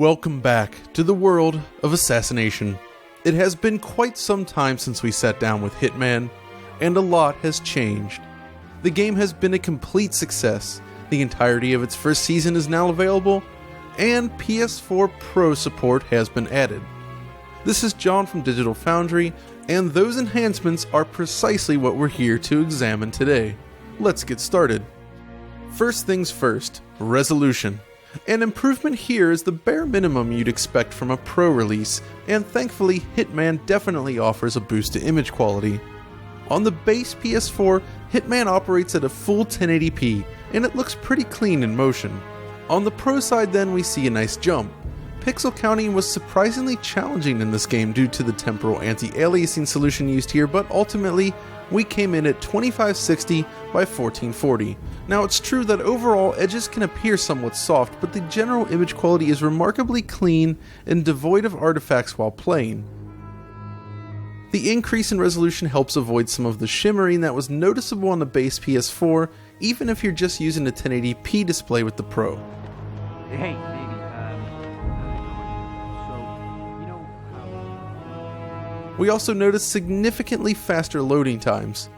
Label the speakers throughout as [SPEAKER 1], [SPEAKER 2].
[SPEAKER 1] Welcome back to the world of assassination. It has been quite some time since we sat down with Hitman, and a lot has changed. The game has been a complete success, the entirety of its first season is now available, and PS4 Pro support has been added. This is John from Digital Foundry, and those enhancements are precisely what we're here to examine today. Let's get started. First things first, resolution. An improvement here is the bare minimum you'd expect from a Pro release, and thankfully Hitman definitely offers a boost to image quality. On the base PS4, Hitman operates at a full 1080p, and it looks pretty clean in motion. On the Pro side then we see a nice jump. Pixel counting was surprisingly challenging in this game due to the temporal anti-aliasing solution used here, but ultimately we came in at 2560 by 1440. Now it's true that overall edges can appear somewhat soft, but the general image quality is remarkably clean and devoid of artifacts while playing. The increase in resolution helps avoid some of the shimmering that was noticeable on the base PS4, even if you're just using a 1080p display with the Pro.
[SPEAKER 2] Hey,
[SPEAKER 1] We also notice significantly faster loading times.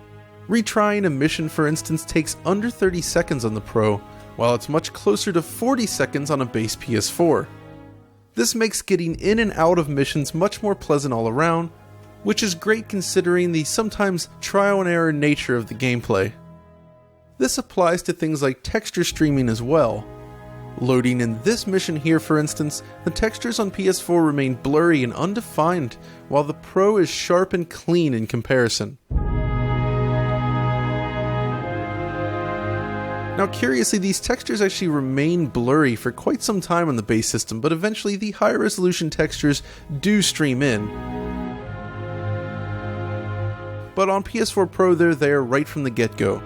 [SPEAKER 1] Retrying a mission, for instance, takes under 30 seconds on the Pro, while it's much closer to 40 seconds on a base PS4. This makes getting in and out of missions much more pleasant all around, which is great considering the sometimes trial and error nature of the gameplay. This applies to things like texture streaming as well. Loading in this mission here, for instance, the textures on PS4 remain blurry and undefined, while the Pro is sharp and clean in comparison. Now curiously, these textures actually remain blurry for quite some time on the base system, but eventually the higher resolution textures do stream in. But on PS4 Pro they're there right from the get-go.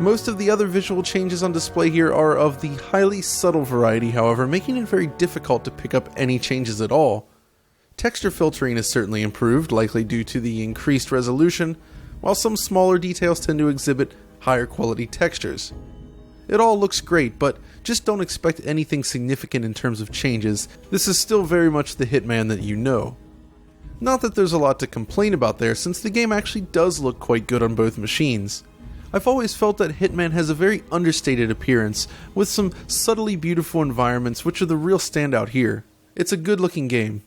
[SPEAKER 1] Most of the other visual changes on display here are of the highly subtle variety, however, making it very difficult to pick up any changes at all. Texture filtering is certainly improved, likely due to the increased resolution, while some smaller details tend to exhibit higher quality textures. It all looks great, but just don't expect anything significant in terms of changes. This is still very much the Hitman that you know. Not that there's a lot to complain about there, since the game actually does look quite good on both machines. I've always felt that Hitman has a very understated appearance, with some subtly beautiful environments which are the real standout here. It's a good looking game.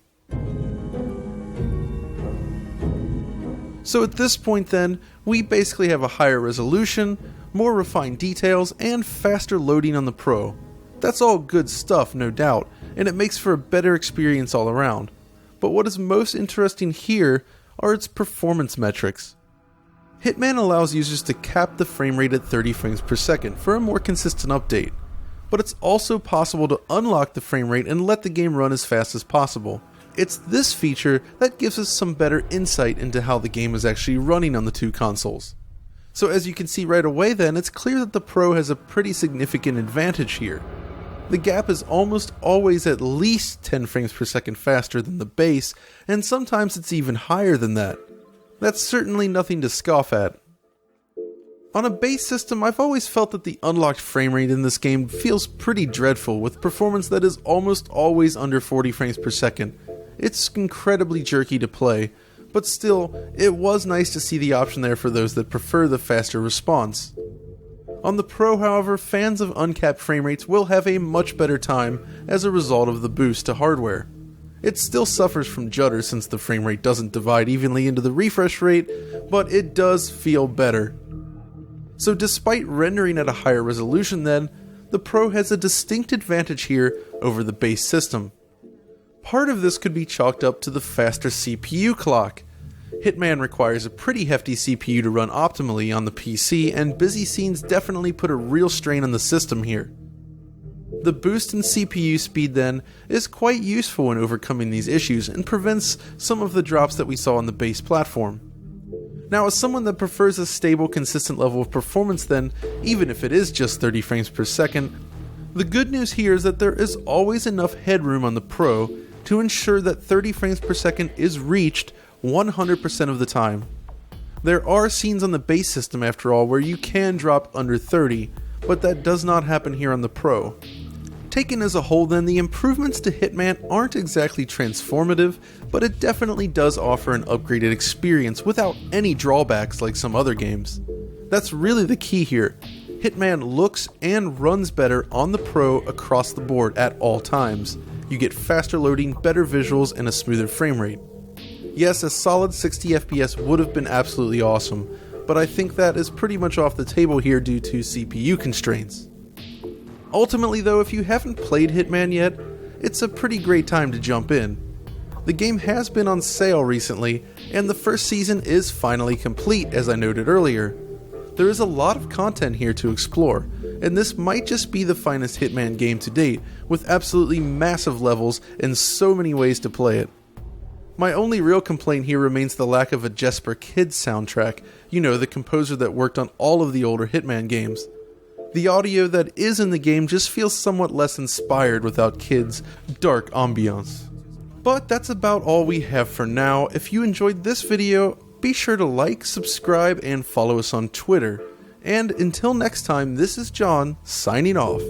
[SPEAKER 1] So at this point then, we basically have a higher resolution, more refined details, and faster loading on the Pro. That's all good stuff, no doubt, and it makes for a better experience all around. But what is most interesting here are its performance metrics. Hitman allows users to cap the frame rate at 30 frames per second for a more consistent update, but it's also possible to unlock the frame rate and let the game run as fast as possible. It's this feature that gives us some better insight into how the game is actually running on the two consoles. So as you can see right away then, it's clear that the Pro has a pretty significant advantage here. The gap is almost always at least 10 frames per second faster than the base, and sometimes it's even higher than that. That's certainly nothing to scoff at. On a base system, I've always felt that the unlocked frame rate in this game feels pretty dreadful, with performance that is almost always under 40 frames per second. It's incredibly jerky to play, but still, it was nice to see the option there for those that prefer the faster response. On the Pro, however, fans of uncapped frame rates will have a much better time as a result of the boost to hardware. It still suffers from judder since the frame rate doesn't divide evenly into the refresh rate, but it does feel better. So despite rendering at a higher resolution then, the Pro has a distinct advantage here over the base system. Part of this could be chalked up to the faster CPU clock. Hitman requires a pretty hefty CPU to run optimally on the PC, and busy scenes definitely put a real strain on the system here. The boost in CPU speed then is quite useful in overcoming these issues and prevents some of the drops that we saw on the base platform. Now, as someone that prefers a stable, consistent level of performance then, even if it is just 30 frames per second, the good news here is that there is always enough headroom on the Pro to ensure that 30 frames per second is reached 100% of the time. There are scenes on the base system after all where you can drop under 30, but that does not happen here on the Pro. Taken as a whole then, the improvements to Hitman aren't exactly transformative, but it definitely does offer an upgraded experience without any drawbacks like some other games. That's really the key here. Hitman looks and runs better on the Pro across the board at all times. You get faster loading, better visuals, and a smoother frame rate. Yes, a solid 60 FPS would have been absolutely awesome, but I think that is pretty much off the table here due to CPU constraints. Ultimately though, if you haven't played Hitman yet, it's a pretty great time to jump in. The game has been on sale recently, and the first season is finally complete, as I noted earlier. There is a lot of content here to explore, and this might just be the finest Hitman game to date, with absolutely massive levels and so many ways to play it. My only real complaint here remains the lack of a Jesper Kyd soundtrack, the composer that worked on all of the older Hitman games. The audio that is in the game just feels somewhat less inspired without Kyd's dark ambiance. But that's about all we have for now. If you enjoyed this video, be sure to like, subscribe, and follow us on Twitter. And until next time, this is John, signing off.